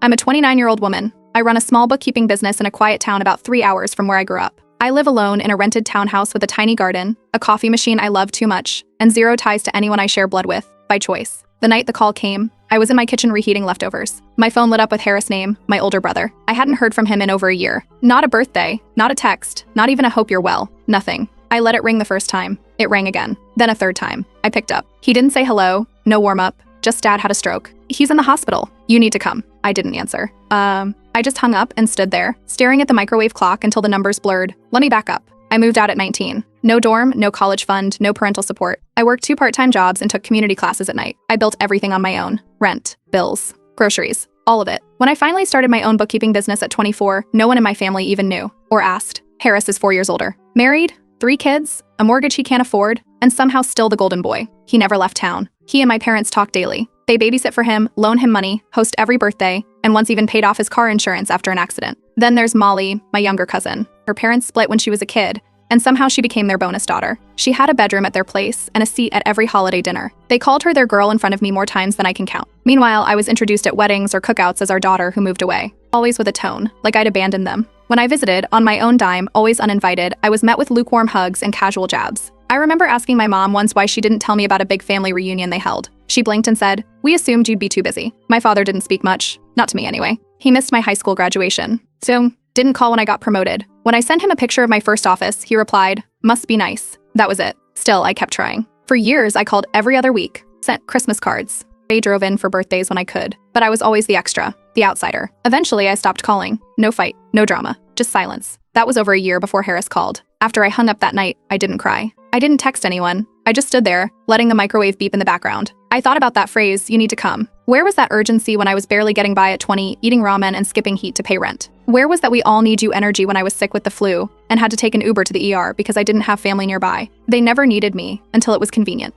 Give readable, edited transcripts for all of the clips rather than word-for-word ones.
I'm a 29-year-old woman. I run a small bookkeeping business in a quiet town about 3 hours from where I grew up. I live alone in a rented townhouse with a tiny garden, a coffee machine I love too much, and zero ties to anyone I share blood with, by choice. The night the call came, I was in my kitchen reheating leftovers. My phone lit up with Harris' name, my older brother. I hadn't heard from him in over a year. Not a birthday, not a text, not even a hope you're well, nothing. I let it ring the first time. It rang again. Then a third time. I picked up. He didn't say hello, no warm-up, just dad had a stroke. He's in the hospital. You need to come. I didn't answer. I just hung up and stood there, staring at the microwave clock until the numbers blurred. Let me back up. I moved out at 19. No dorm, no college fund, no parental support. I worked 2 part-time jobs and took community classes at night. I built everything on my own. Rent, bills, groceries, all of it. When I finally started my own bookkeeping business at 24, no one in my family even knew or asked. Harris is 4 years older. Married, 3 kids, a mortgage he can't afford, and somehow still the golden boy. He never left town. He and my parents talk daily. They babysit for him, loan him money, host every birthday, and once even paid off his car insurance after an accident. Then there's Molly, my younger cousin. Her parents split when she was a kid, and somehow she became their bonus daughter. She had a bedroom at their place and a seat at every holiday dinner. They called her their girl in front of me more times than I can count. Meanwhile, I was introduced at weddings or cookouts as our daughter who moved away, always with a tone, like I'd abandoned them. When I visited, on my own dime, always uninvited, I was met with lukewarm hugs and casual jabs. I remember asking my mom once why she didn't tell me about a big family reunion they held. She blinked and said, "We assumed you'd be too busy." My father didn't speak much, not to me anyway. He missed my high school graduation, so didn't call when I got promoted. When I sent him a picture of my first office, he replied, "Must be nice." That was it. Still, I kept trying. For years, I called every other week, sent Christmas cards. I drove in for birthdays when I could, but I was always the extra, the outsider. Eventually, I stopped calling. No fight, no drama, just silence. That was over a year before Harris called. After I hung up that night, I didn't cry. I didn't text anyone. I just stood there, letting the microwave beep in the background. I thought about that phrase, "You need to come." Where was that urgency when I was barely getting by at 20, eating ramen and skipping heat to pay rent? Where was that "we all need you" energy when I was sick with the flu and had to take an Uber to the ER because I didn't have family nearby? They never needed me until it was convenient.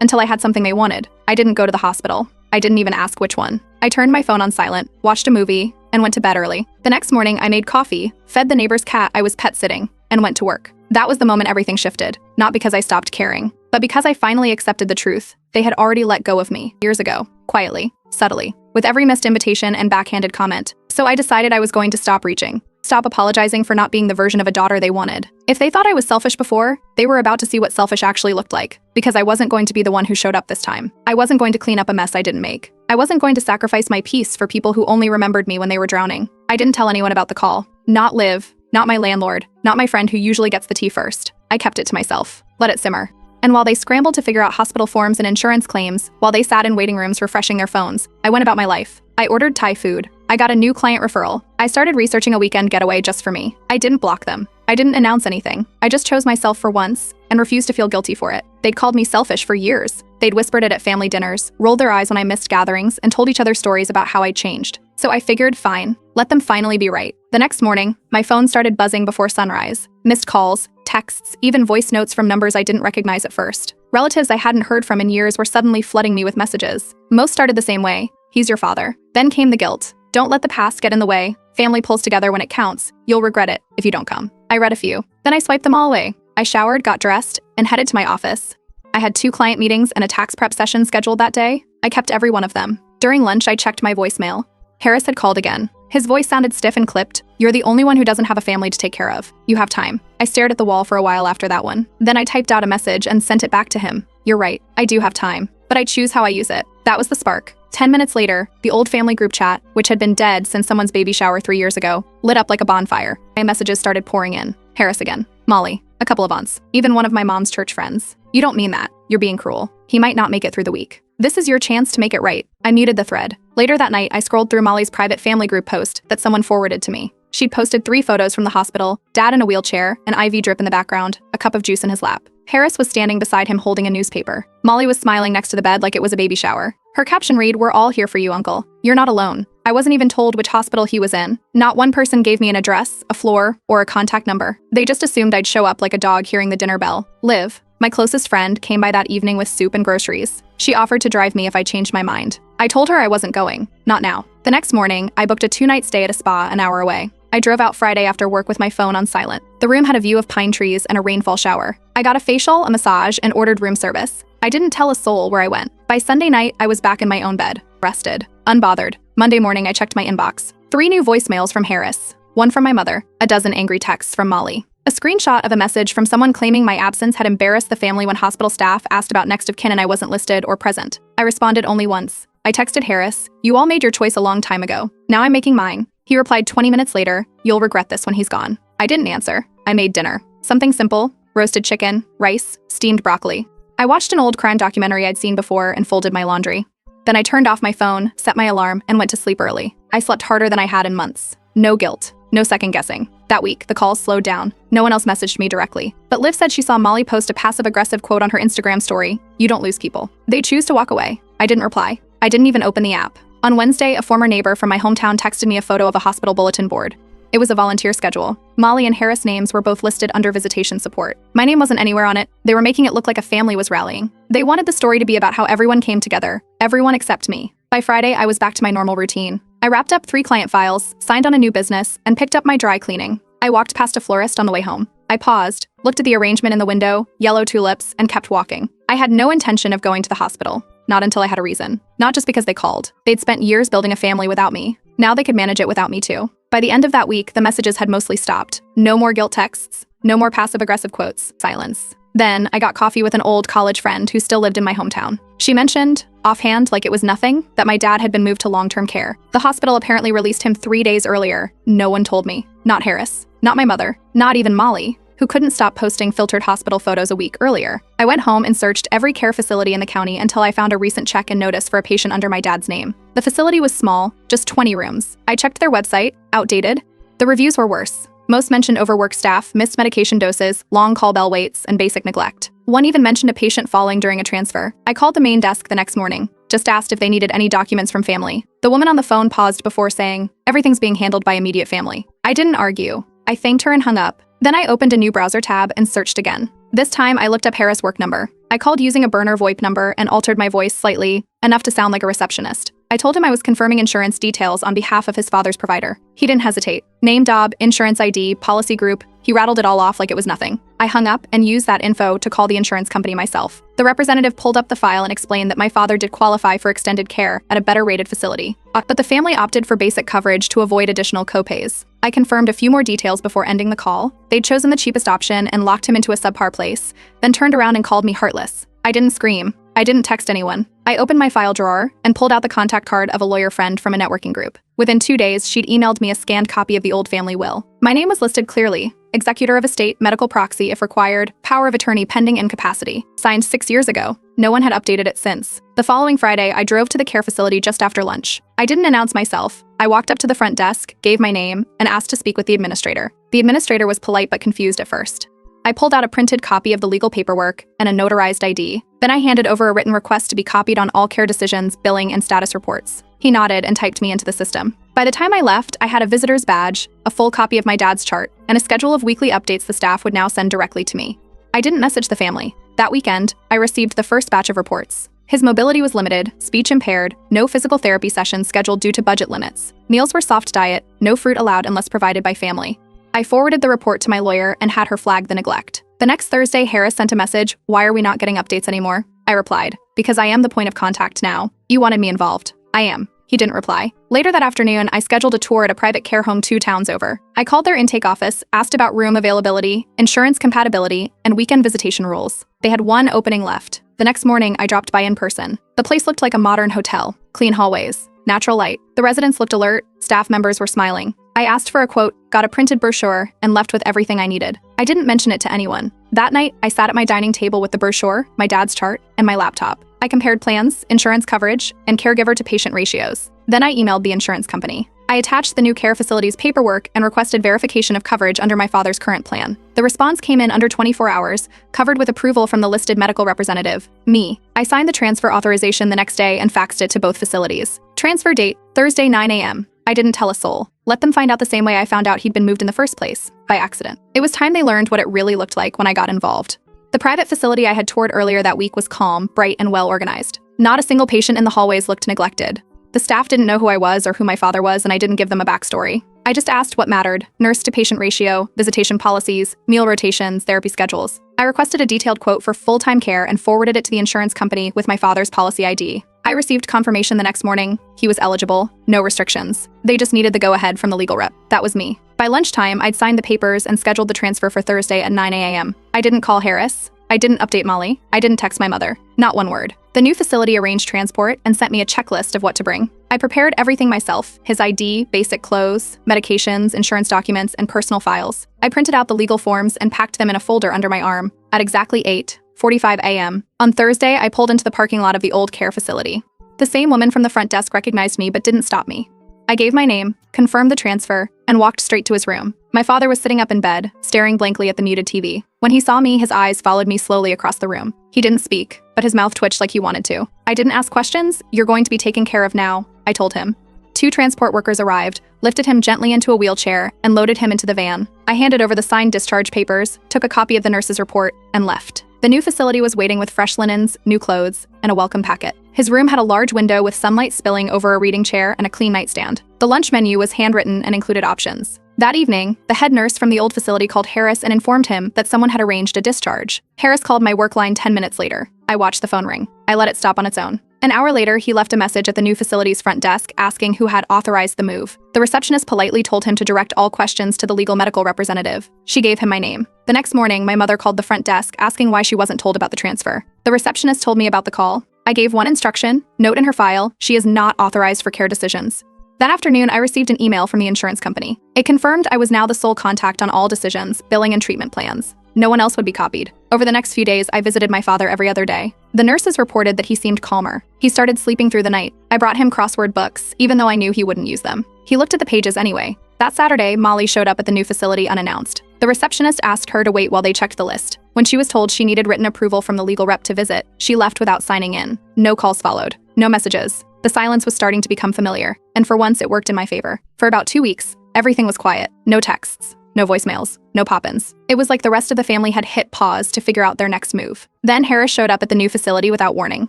Until I had something they wanted. I didn't go to the hospital. I didn't even ask which one. I turned my phone on silent, watched a movie, and went to bed early. The next morning, I made coffee, fed the neighbor's cat I was pet sitting, and went to work. That was the moment everything shifted, not because I stopped caring, but because I finally accepted the truth. They had already let go of me years ago, quietly, subtly, with every missed invitation and backhanded comment. So I decided I was going to stop reaching, stop apologizing for not being the version of a daughter they wanted. If they thought I was selfish before, they were about to see what selfish actually looked like, because I wasn't going to be the one who showed up this time. I wasn't going to clean up a mess I didn't make. I wasn't going to sacrifice my peace for people who only remembered me when they were drowning. I didn't tell anyone about the call. Not Liv, not my landlord, not my friend who usually gets the tea first. I kept it to myself. Let it simmer. And while they scrambled to figure out hospital forms and insurance claims, while they sat in waiting rooms refreshing their phones, I went about my life. I ordered Thai food. I got a new client referral. I started researching a weekend getaway just for me. I didn't block them. I didn't announce anything. I just chose myself for once and refused to feel guilty for it. They'd called me selfish for years. They'd whispered it at family dinners, rolled their eyes when I missed gatherings, and told each other stories about how I'd changed. So I figured, fine, let them finally be right. The next morning, my phone started buzzing before sunrise. Missed calls, texts, even voice notes from numbers I didn't recognize at first. Relatives I hadn't heard from in years were suddenly flooding me with messages. Most started the same way. "He's your father." Then came the guilt. "Don't let the past get in the way. Family pulls together when it counts. You'll regret it if you don't come." I read a few. Then I swiped them all away. I showered, got dressed, and headed to my office. I had 2 client meetings and a tax prep session scheduled that day. I kept every one of them. During lunch, I checked my voicemail. Harris had called again. His voice sounded stiff and clipped. "You're the only one who doesn't have a family to take care of. You have time." I stared at the wall for a while after that one. Then I typed out a message and sent it back to him. "You're right, I do have time, but I choose how I use it." That was the spark. 10 minutes later, the old family group chat, which had been dead since someone's baby shower 3 years ago, lit up like a bonfire. My messages started pouring in. Harris again. Molly. A couple of aunts. Even one of my mom's church friends. "You don't mean that. You're being cruel. He might not make it through the week. This is your chance to make it right." I muted the thread. Later that night, I scrolled through Molly's private family group post that someone forwarded to me. She'd posted 3 photos from the hospital, dad in a wheelchair, an IV drip in the background, a cup of juice in his lap. Harris was standing beside him holding a newspaper. Molly was smiling next to the bed like it was a baby shower. Her caption read, "We're all here for you, Uncle. You're not alone." I wasn't even told which hospital he was in. Not one person gave me an address, a floor, or a contact number. They just assumed I'd show up like a dog hearing the dinner bell. Liv, my closest friend, came by that evening with soup and groceries. She offered to drive me if I changed my mind. I told her I wasn't going. Not now. The next morning, I booked a 2-night stay at a spa an hour away. I drove out Friday after work with my phone on silent. The room had a view of pine trees and a rainfall shower. I got a facial, a massage, and ordered room service. I didn't tell a soul where I went. By Sunday night, I was back in my own bed, rested, unbothered. Monday morning, I checked my inbox. 3 new voicemails from Harris. 1 from my mother. A dozen angry texts from Molly. A screenshot of a message from someone claiming my absence had embarrassed the family when hospital staff asked about next of kin and I wasn't listed or present. I responded only once. I texted Harris, "You all made your choice a long time ago. Now I'm making mine." He replied 20 minutes later, "You'll regret this when he's gone." I didn't answer. I made dinner. Something simple: roasted chicken, rice, steamed broccoli. I watched an old crime documentary I'd seen before and folded my laundry. Then I turned off my phone, set my alarm, and went to sleep early. I slept harder than I had in months. No guilt. No second guessing. That week, the calls slowed down. No one else messaged me directly. But Liv said she saw Molly post a passive-aggressive quote on her Instagram story: "You don't lose people. They choose to walk away." I didn't reply. I didn't even open the app. On Wednesday, a former neighbor from my hometown texted me a photo of a hospital bulletin board. It was a volunteer schedule. Molly and Harris' names were both listed under visitation support. My name wasn't anywhere on it. They were making it look like a family was rallying. They wanted the story to be about how everyone came together. Everyone except me. By Friday, I was back to my normal routine. I wrapped up 3 client files, signed on a new business, and picked up my dry cleaning. I walked past a florist on the way home. I paused, looked at the arrangement in the window, yellow tulips, and kept walking. I had no intention of going to the hospital. Not until I had a reason. Not just because they called. They'd spent years building a family without me. Now they could manage it without me too. By the end of that week, the messages had mostly stopped. No more guilt texts. No more passive-aggressive quotes. Silence. Then, I got coffee with an old college friend who still lived in my hometown. She mentioned, offhand, like it was nothing, that my dad had been moved to long-term care. The hospital apparently released him 3 days earlier. No one told me. Not Harris. Not my mother. Not even Molly, who couldn't stop posting filtered hospital photos a week earlier. I went home and searched every care facility in the county until I found a recent check-in notice for a patient under my dad's name. The facility was small, just 20 rooms. I checked their website, outdated. The reviews were worse. Most mentioned overworked staff, missed medication doses, long call bell waits, and basic neglect. One even mentioned a patient falling during a transfer. I called the main desk the next morning, just asked if they needed any documents from family. The woman on the phone paused before saying, "Everything's being handled by immediate family." I didn't argue. I thanked her and hung up. Then I opened a new browser tab and searched again. This time, I looked up Harris' work number. I called using a burner VoIP number and altered my voice slightly, enough to sound like a receptionist. I told him I was confirming insurance details on behalf of his father's provider. He didn't hesitate. Name, DOB, insurance ID, policy group. He rattled it all off like it was nothing. I hung up and used that info to call the insurance company myself. The representative pulled up the file and explained that my father did qualify for extended care at a better-rated facility. But the family opted for basic coverage to avoid additional copays. I confirmed a few more details before ending the call. They'd chosen the cheapest option and locked him into a subpar place, then turned around and called me heartless. I didn't scream. I didn't text anyone. I opened my file drawer and pulled out the contact card of a lawyer friend from a networking group. Within 2 days, she'd emailed me a scanned copy of the old family will. My name was listed clearly: executor of estate, medical proxy if required, power of attorney pending incapacity. Signed 6 years ago. No one had updated it since. The following Friday, I drove to the care facility just after lunch. I didn't announce myself. I walked up to the front desk, gave my name, and asked to speak with the administrator. The administrator was polite but confused at first. I pulled out a printed copy of the legal paperwork and a notarized ID. Then I handed over a written request to be copied on all care decisions, billing, and status reports. He nodded and typed me into the system. By the time I left, I had a visitor's badge, a full copy of my dad's chart, and a schedule of weekly updates the staff would now send directly to me. I didn't message the family. That weekend, I received the first batch of reports. His mobility was limited, speech impaired, no physical therapy sessions scheduled due to budget limits. Meals were soft diet, no fruit allowed unless provided by family. I forwarded the report to my lawyer and had her flag the neglect. The next Thursday, Harris sent a message, "Why are we not getting updates anymore?" I replied, "Because I am the point of contact now. You wanted me involved." "I am." He didn't reply. Later that afternoon, I scheduled a tour at a private care home 2 towns over. I called their intake office, asked about room availability, insurance compatibility, and weekend visitation rules. They had 1 opening left. The next morning, I dropped by in person. The place looked like a modern hotel. Clean hallways, natural light. The residents looked alert, staff members were smiling. I asked for a quote, got a printed brochure, and left with everything I needed. I didn't mention it to anyone. That night, I sat at my dining table with the brochure, my dad's chart, and my laptop. I compared plans, insurance coverage, and caregiver to patient ratios. Then I emailed the insurance company. I attached the new care facility's paperwork and requested verification of coverage under my father's current plan. The response came in under 24 hours, covered with approval from the listed medical representative, me. I signed the transfer authorization the next day and faxed it to both facilities. Transfer date, Thursday 9 a.m. I didn't tell a soul. Let them find out the same way I found out he'd been moved in the first place, by accident. It was time they learned what it really looked like when I got involved. The private facility I had toured earlier that week was calm, bright, and well organized. Not a single patient in the hallways looked neglected. The staff didn't know who I was or who my father was, and I didn't give them a backstory. I just asked what mattered: nurse-to-patient ratio, visitation policies, meal rotations, therapy schedules. I requested a detailed quote for full-time care and forwarded it to the insurance company with my father's policy ID. I received confirmation the next morning. He was eligible, no restrictions. They just needed the go-ahead from the legal rep. That was me. By lunchtime, I'd signed the papers and scheduled the transfer for Thursday at 9 a.m. I didn't call Harris. I didn't update Molly. I didn't text my mother. Not one word. The new facility arranged transport and sent me a checklist of what to bring. I prepared everything myself: his ID, basic clothes, medications, insurance documents, and personal files. I printed out the legal forms and packed them in a folder under my arm. At exactly 8:45 a.m. on Thursday, I pulled into the parking lot of the old care facility. The same woman from the front desk recognized me but didn't stop me. I gave my name, confirmed the transfer, and walked straight to his room. My father was sitting up in bed, staring blankly at the muted TV. When he saw me, his eyes followed me slowly across the room. He didn't speak, but his mouth twitched like he wanted to. I didn't ask questions. "You're going to be taken care of now," I told him. 2 transport workers arrived, lifted him gently into a wheelchair, and loaded him into the van. I handed over the signed discharge papers, took a copy of the nurse's report, and left. The new facility was waiting with fresh linens, new clothes, and a welcome packet. His room had a large window with sunlight spilling over a reading chair and a clean nightstand. The lunch menu was handwritten and included options. That evening, the head nurse from the old facility called Harris and informed him that someone had arranged a discharge. Harris called my work line 10 minutes later. I watched the phone ring. I let it stop on its own. An hour later, he left a message at the new facility's front desk asking who had authorized the move. The receptionist politely told him to direct all questions to the legal medical representative. She gave him my name. The next morning, my mother called the front desk asking why she wasn't told about the transfer. The receptionist told me about the call. I gave one instruction: note in her file, she is not authorized for care decisions. That afternoon, I received an email from the insurance company. It confirmed I was now the sole contact on all decisions, billing, and treatment plans. No one else would be copied. Over the next few days, I visited my father every other day. The nurses reported that he seemed calmer. He started sleeping through the night. I brought him crossword books, even though I knew he wouldn't use them. He looked at the pages anyway. That Saturday, Molly showed up at the new facility unannounced. The receptionist asked her to wait while they checked the list. When she was told she needed written approval from the legal rep to visit, she left without signing in. No calls followed. No messages. The silence was starting to become familiar, and for once it worked in my favor. For about 2 weeks, everything was quiet. No texts, no voicemails, no pop-ins. It was like the rest of the family had hit pause to figure out their next move. Then Harris showed up at the new facility without warning.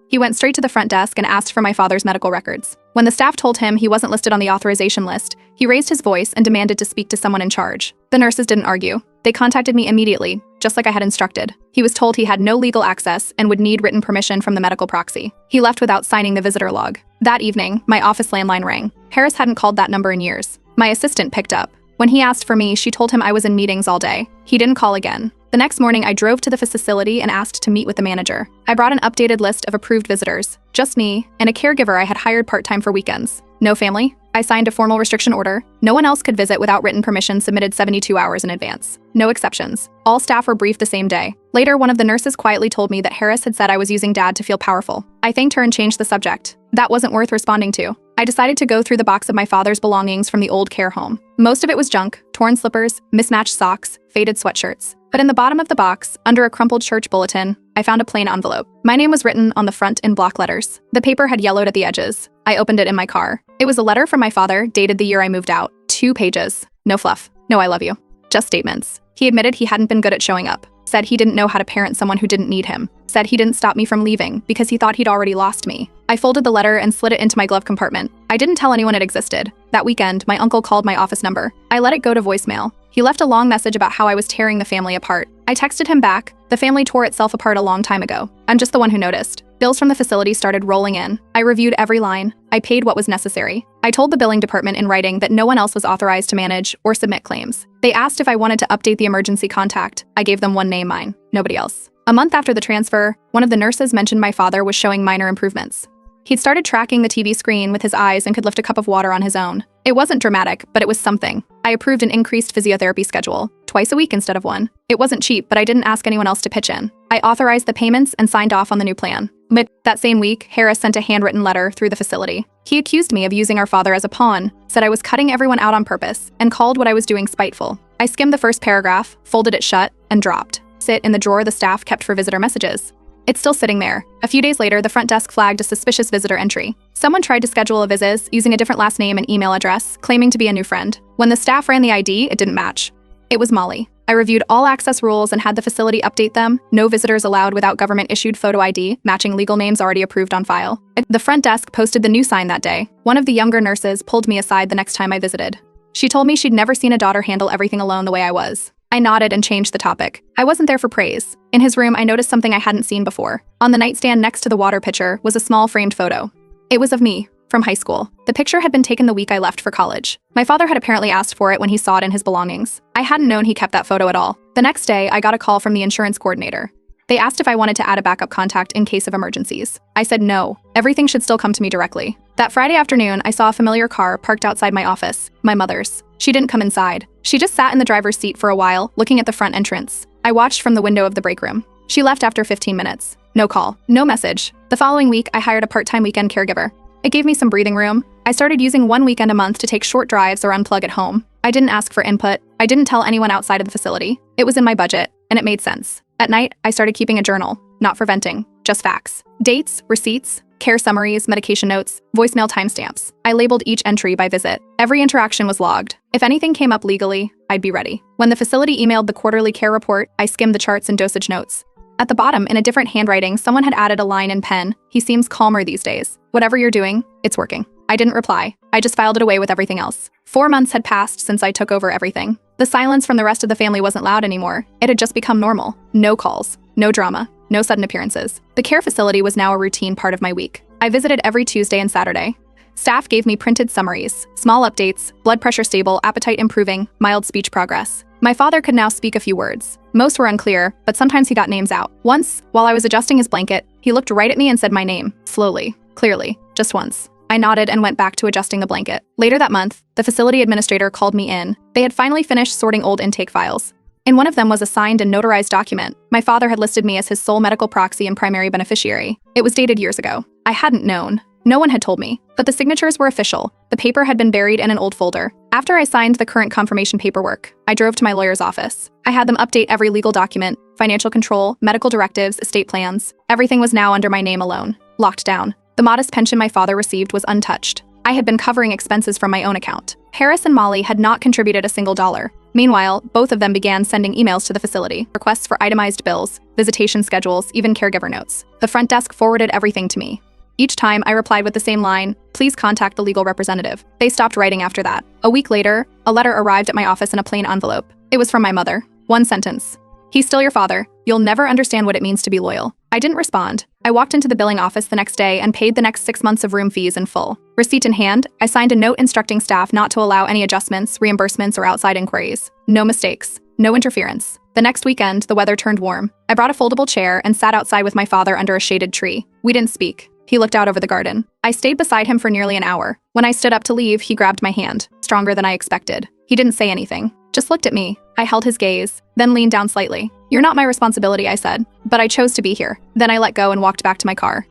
He went straight to the front desk and asked for my father's medical records. When the staff told him he wasn't listed on the authorization list, he raised his voice and demanded to speak to someone in charge. The nurses didn't argue. They contacted me immediately, just like I had instructed. He was told he had no legal access and would need written permission from the medical proxy. He left without signing the visitor log. That evening, my office landline rang. Harris hadn't called that number in years. My assistant picked up. When he asked for me, she told him I was in meetings all day. He didn't call again. The next morning, I drove to the facility and asked to meet with the manager. I brought an updated list of approved visitors, just me, and a caregiver I had hired part-time for weekends. No family. I signed a formal restriction order. No one else could visit without written permission submitted 72 hours in advance. No exceptions. All staff were briefed the same day. Later, one of the nurses quietly told me that Harris had said I was using Dad to feel powerful. I thanked her and changed the subject. That wasn't worth responding to. I decided to go through the box of my father's belongings from the old care home. Most of it was junk: torn slippers, mismatched socks, faded sweatshirts. But in the bottom of the box, under a crumpled church bulletin, I found a plain envelope. My name was written on the front in block letters. The paper had yellowed at the edges. I opened it in my car. It was a letter from my father, dated the year I moved out. 2 pages. No fluff. No I love you. Just statements. He admitted he hadn't been good at showing up. Said he didn't know how to parent someone who didn't need him. Said he didn't stop me from leaving because he thought he'd already lost me. I folded the letter and slid it into my glove compartment. I didn't tell anyone it existed. That weekend, my uncle called my office number. I let it go to voicemail. He left a long message about how I was tearing the family apart. I texted him back. The family tore itself apart a long time ago. I'm just the one who noticed. Bills from the facility started rolling in. I reviewed every line. I paid what was necessary. I told the billing department in writing that no one else was authorized to manage or submit claims. They asked if I wanted to update the emergency contact. I gave them one name, mine. Nobody else. A month after the transfer, one of the nurses mentioned my father was showing minor improvements. He'd started tracking the TV screen with his eyes and could lift a cup of water on his own. It wasn't dramatic, but it was something. I approved an increased physiotherapy schedule, twice a week instead of one. It wasn't cheap, but I didn't ask anyone else to pitch in. I authorized the payments and signed off on the new plan. But that same week, Harris sent a handwritten letter through the facility. He accused me of using our father as a pawn, said I was cutting everyone out on purpose, and called what I was doing spiteful. I skimmed the first paragraph, folded it shut, and dropped. Sit in the drawer the staff kept for visitor messages. It's still sitting there. A few days later, the front desk flagged a suspicious visitor entry. Someone tried to schedule a visit using a different last name and email address, claiming to be a new friend. When the staff ran the ID, it didn't match. It was Molly. I reviewed all access rules and had the facility update them. No visitors allowed without government-issued photo ID, matching legal names already approved on file. The front desk posted the new sign that day. One of the younger nurses pulled me aside the next time I visited. She told me she'd never seen a daughter handle everything alone the way I was. I nodded and changed the topic. I wasn't there for praise. In his room, I noticed something I hadn't seen before. On the nightstand next to the water pitcher was a small framed photo. It was of me, from high school. The picture had been taken the week I left for college. My father had apparently asked for it when he saw it in his belongings. I hadn't known he kept that photo at all. The next day, I got a call from the insurance coordinator. They asked if I wanted to add a backup contact in case of emergencies. I said no. Everything should still come to me directly. That Friday afternoon, I saw a familiar car parked outside my office, my mother's. She didn't come inside. She just sat in the driver's seat for a while, looking at the front entrance. I watched from the window of the break room. She left after 15 minutes. No call, no message. The following week, I hired a part-time weekend caregiver. It gave me some breathing room. I started using one weekend a month to take short drives or unplug at home. I didn't ask for input. I didn't tell anyone outside of the facility. It was in my budget, and it made sense. At night, I started keeping a journal, not for venting, just facts. Dates, receipts, care summaries, medication notes, voicemail timestamps. I labeled each entry by visit. Every interaction was logged. If anything came up legally, I'd be ready. When the facility emailed the quarterly care report, I skimmed the charts and dosage notes. At the bottom, in a different handwriting, someone had added a line in pen. He seems calmer these days. Whatever you're doing, it's working. I didn't reply. I just filed it away with everything else. 4 months had passed since I took over everything. The silence from the rest of the family wasn't loud anymore. It had just become normal. No calls, no drama, no sudden appearances. The care facility was now a routine part of my week. I visited every Tuesday and Saturday. Staff gave me printed summaries, small updates, blood pressure stable, appetite improving, mild speech progress. My father could now speak a few words. Most were unclear, but sometimes he got names out. Once, while I was adjusting his blanket, he looked right at me and said my name, slowly, clearly, just once. I nodded and went back to adjusting the blanket. Later that month, the facility administrator called me in. They had finally finished sorting old intake files. In one of them was a signed and notarized document. My father had listed me as his sole medical proxy and primary beneficiary. It was dated years ago. I hadn't known. No one had told me, but the signatures were official. The paper had been buried in an old folder. After I signed the current confirmation paperwork, I drove to my lawyer's office. I had them update every legal document, financial control, medical directives, estate plans. Everything was now under my name alone, locked down. The modest pension my father received was untouched. I had been covering expenses from my own account. Harris and Molly had not contributed a single dollar. Meanwhile, both of them began sending emails to the facility, requests for itemized bills, visitation schedules, even caregiver notes. The front desk forwarded everything to me. Each time, I replied with the same line, "Please contact the legal representative." They stopped writing after that. A week later, a letter arrived at my office in a plain envelope. It was from my mother. One sentence. "He's still your father. You'll never understand what it means to be loyal." I didn't respond. I walked into the billing office the next day and paid the next 6 months of room fees in full. Receipt in hand, I signed a note instructing staff not to allow any adjustments, reimbursements, or outside inquiries. No mistakes. No interference. The next weekend, the weather turned warm. I brought a foldable chair and sat outside with my father under a shaded tree. We didn't speak. He looked out over the garden. I stayed beside him for nearly an hour. When I stood up to leave, he grabbed my hand, stronger than I expected. He didn't say anything, just looked at me. I held his gaze, then leaned down slightly. "You're not my responsibility," I said, "but I chose to be here." Then I let go and walked back to my car.